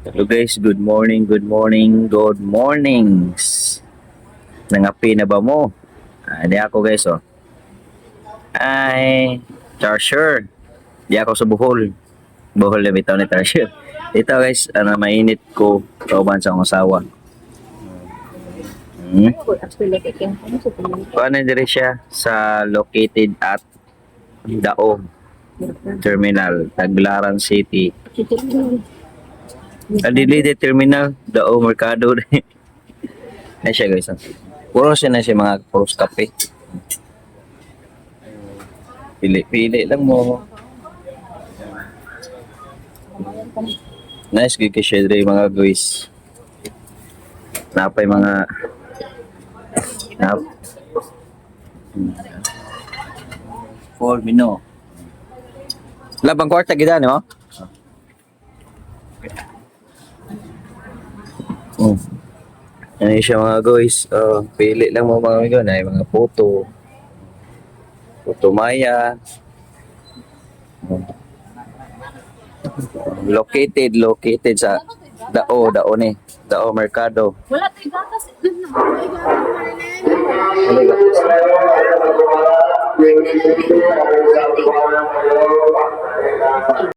Hello guys, good morning, good morning, good mornings. Nangapi na ba mo? Di ako guys oh. Ay, Charger. Di ako sa Bohol. Bohol na bitaw ni Charger. Dito guys, mainit ko kauban sa akong asawa. Paano dire siya sa located at Dao Terminal, Tagbilaran City. Adelaide Terminal, Dao Mercado. Na siya guys. Puro siya na siya mga puros kape. Pili-pili lang mo. Nice good siya dre mga guys. Napay mga nap 4 mino. Labang kwarta gida no? Ano siya mga guys, pili lang mo mga amigo na mga photo Maya. Located sa Dao ni Dao Mercado. Wala tayo gatas. Wala gatas.